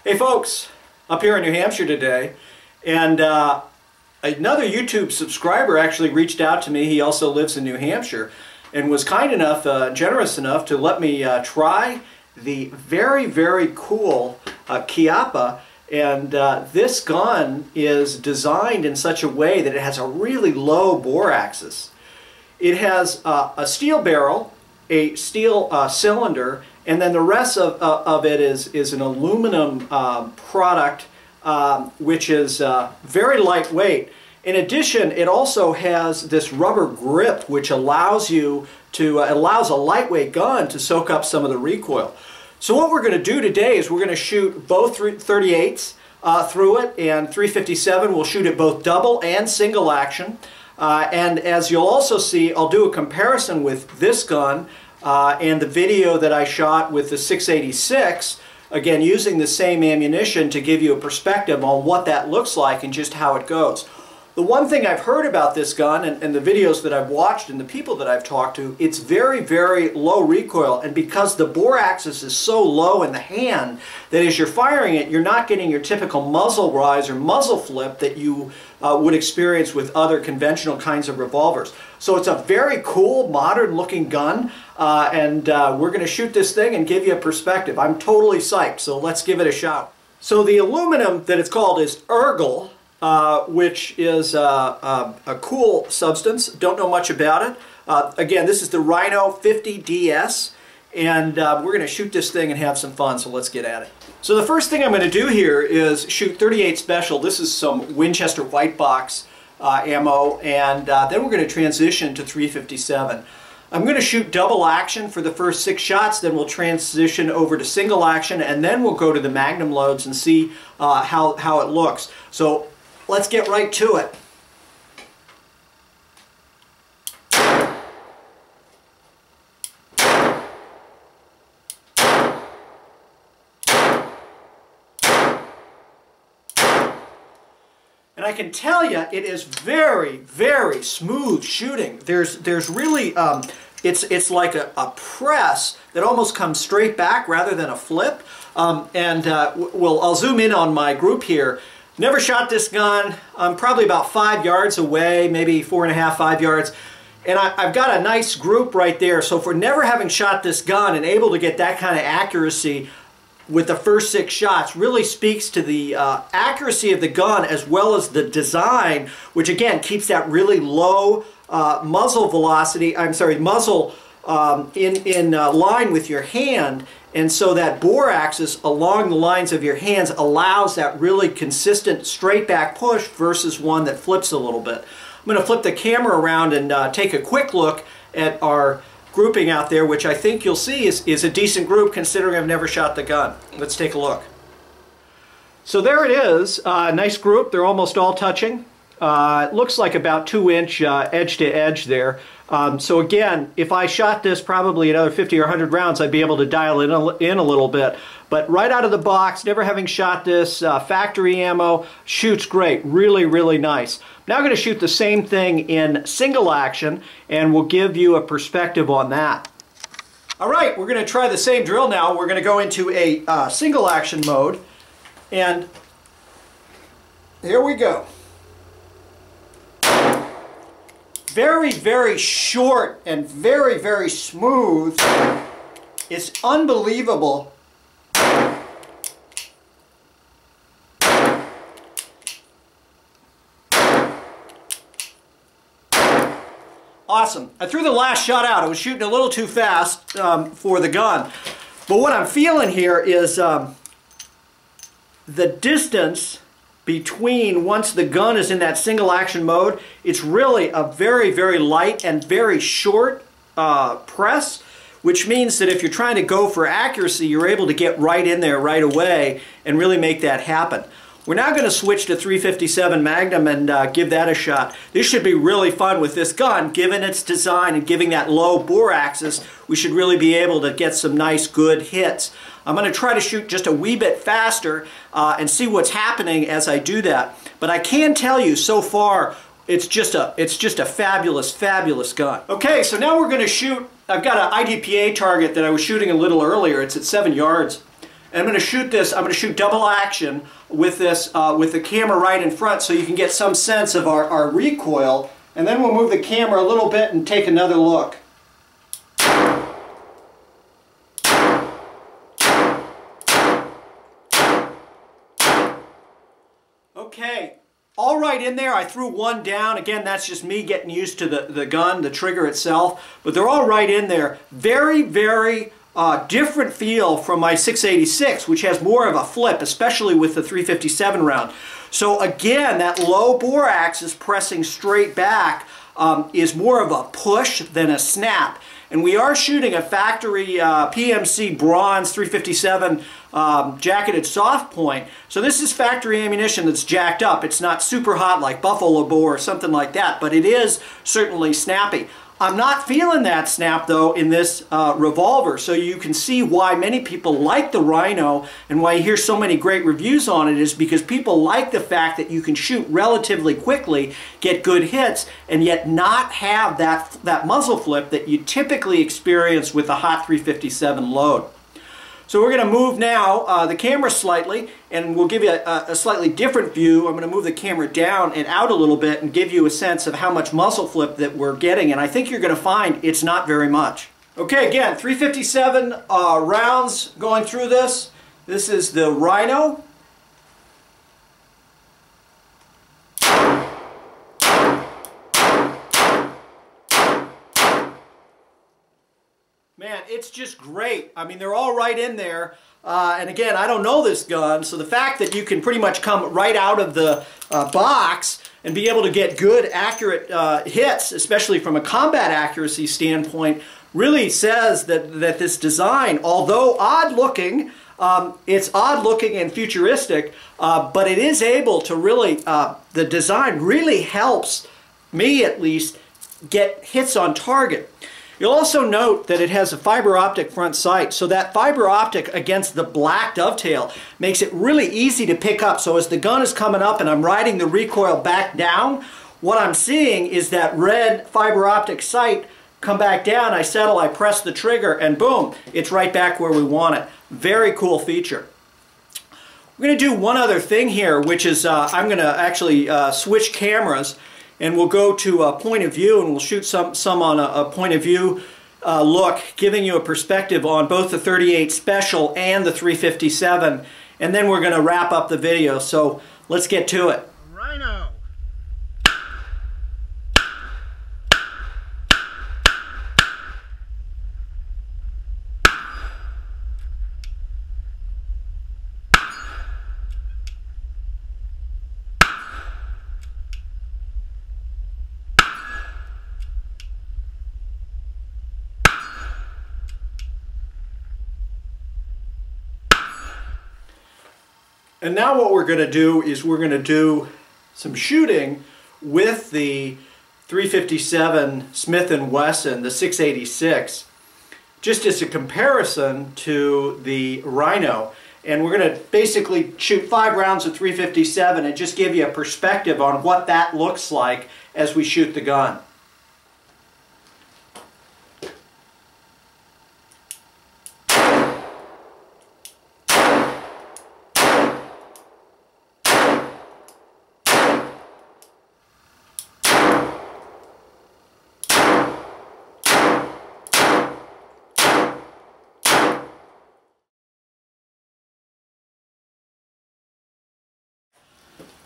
Hey folks, up here in New Hampshire today, and another YouTube subscriber actually reached out to me. He also lives in New Hampshire and was kind enough, generous enough to let me try the very cool Chiappa. And this gun is designed in such a way that it has a really low bore axis. It has a steel barrel, a steel cylinder, and then the rest of it is an aluminum product, which is very lightweight. In addition, it also has this rubber grip, which allows you to allows a lightweight gun to soak up some of the recoil. So what we're going to do today is we're going to shoot both 38s through it, and 357. We'll shoot it both double and single action. And as you'll also see, I'll do a comparison with this gun and the video that I shot with the 686, again using the same ammunition to give you a perspective on what that looks like and just how it goes. The one thing I've heard about this gun and the videos that I've watched and the people that I've talked to, it's very low recoil, and because the bore axis is so low in the hand that as you're firing it, you're not getting your typical muzzle rise or muzzle flip that you would experience with other conventional kinds of revolvers. So it's a very cool, modern looking gun, and we're going to shoot this thing and give you a perspective. I'm totally psyched, so let's give it a shot. So the aluminum that it's called is ergel, which is a cool substance. Don't know much about it. Again, this is the Rhino 50DS, and we're going to shoot this thing and have some fun, so let's get at it. So the first thing I'm going to do here is shoot 38 Special. This is some Winchester white box ammo, and then we're going to transition to 357. I'm going to shoot double action for the first 6 shots, then we'll transition over to single action, and then we'll go to the Magnum loads and see how it looks. So let's get right to it. And I can tell you, it is very smooth shooting. There's really, it's like a press that almost comes straight back rather than a flip. I'll zoom in on my group here. Never shot this gun. I'm probably about 5 yards away, maybe 4.5, 5 yards. And I've got a nice group right there. So for never having shot this gun and able to get that kind of accuracy with the first 6 shots really speaks to the accuracy of the gun as well as the design, which again keeps that really low muzzle velocity, muzzle in line with your hand, and so that bore axis along the lines of your hands allows that really consistent straight back push versus one that flips a little bit. I'm going to flip the camera around and take a quick look at our grouping out there, which I think you'll see is a decent group considering I've never shot the gun. Let's take a look. So there it is, nice group. They're almost all touching. It looks like about 2-inch edge to edge there. So again, if I shot this probably another 50 or 100 rounds, I'd be able to dial it in a little bit. But right out of the box, never having shot this, factory ammo, shoots great. Really nice. Now I'm going to shoot the same thing in single action, and we'll give you a perspective on that. Alright, we're going to try the same drill now. We're going to go into a single action mode, and here we go. Very short and very smooth. It's unbelievable. Awesome. I threw the last shot out. I was shooting a little too fast for the gun. But what I'm feeling here is the distance between, once the gun is in that single action mode, it's really a very light and very short press, which means that if you're trying to go for accuracy, you're able to get right in there right away and really make that happen. We're now going to switch to 357 Magnum and give that a shot. This should be really fun with this gun. Given its design and giving that low bore axis, we should really be able to get some nice good hits. I'm going to try to shoot just a wee bit faster and see what's happening as I do that. But I can tell you so far it's just a fabulous gun. Okay, so now we're going to shoot. I've got an IDPA target that I was shooting a little earlier. It's at 7 yards. And I'm going to shoot this, I'm going to shoot double action with this, with the camera right in front so you can get some sense of our recoil. And then we'll move the camera a little bit and take another look. Okay, all right in there. I threw one down. Again, that's just me getting used to the gun, the trigger itself. But they're all right in there. Very, very different feel from my 686, which has more of a flip, especially with the 357 round. So again, that low bore axis pressing straight back is more of a push than a snap. And we are shooting a factory PMC bronze 357 jacketed soft point. So this is factory ammunition that's jacked up. It's not super hot like buffalo bore or something like that, but it is certainly snappy. I'm not feeling that snap though in this revolver, so you can see why many people like the Rhino and why you hear so many great reviews on it is because people like the fact that you can shoot relatively quickly, get good hits, and yet not have that muzzle flip that you typically experience with a hot 357 load. So we're going to move now the camera slightly, and we'll give you a slightly different view. I'm going to move the camera down and out a little bit and give you a sense of how much muzzle flip that we're getting, and I think you're going to find it's not very much. Okay, again, 357 rounds going through this. This is the Rhino. Man, it's just great. I mean, they're all right in there. And again, I don't know this gun, so the fact that you can pretty much come right out of the box and be able to get good, accurate hits, especially from a combat accuracy standpoint, really says that this design, although odd-looking, it's odd-looking and futuristic, but it is able to really, the design really helps me at least get hits on target. You'll also note that it has a fiber optic front sight, so that fiber optic against the black dovetail makes it really easy to pick up. So as the gun is coming up and I'm riding the recoil back down, what I'm seeing is that red fiber optic sight come back down, I settle, I press the trigger, and boom, it's right back where we want it. Very cool feature. We're going to do one other thing here, which is I'm going to actually switch cameras. And we'll go to a point of view, and we'll shoot some on a point of view look, giving you a perspective on both the 38 Special and the 357. And then we're going to wrap up the video. So let's get to it. Rhino. And now what we're going to do is we're going to do some shooting with the 357 Smith & Wesson, the 686, just as a comparison to the Rhino. And we're going to basically shoot 5 rounds of 357 and just give you a perspective on what that looks like as we shoot the gun.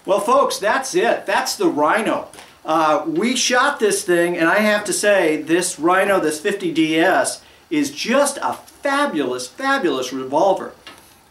Well, folks, that's it. That's the Rhino. We shot this thing, and I have to say, this Rhino, this 50DS, is just a fabulous, fabulous revolver.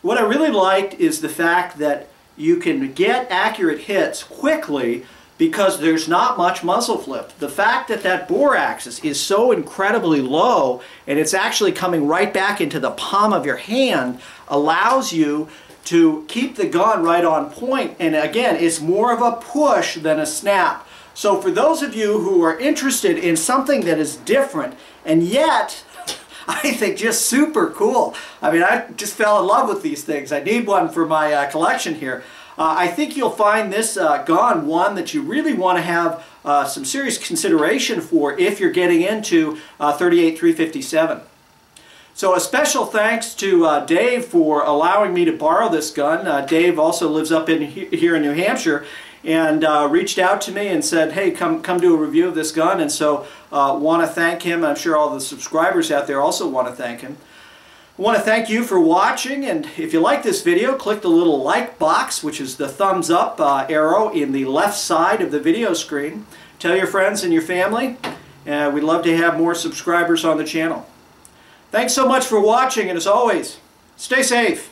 What I really liked is the fact that you can get accurate hits quickly because there's not much muzzle flip. The fact that that bore axis is so incredibly low, and it's actually coming right back into the palm of your hand, allows you to keep the gun right on point, and again, it's more of a push than a snap. So for those of you who are interested in something that is different, and yet, I think just super cool. I mean, I just fell in love with these things. I need one for my collection here. I think you'll find this gun one that you really want to have some serious consideration for if you're getting into 38 357. So a special thanks to Dave for allowing me to borrow this gun. Dave also lives up here in New Hampshire, and reached out to me and said, hey, come do a review of this gun. And so want to thank him. I'm sure all the subscribers out there also want to thank him. I want to thank you for watching, and if you like this video, click the little like box, which is the thumbs up arrow in the left side of the video screen. Tell your friends and your family. We'd love to have more subscribers on the channel. Thanks so much for watching, and as always, stay safe.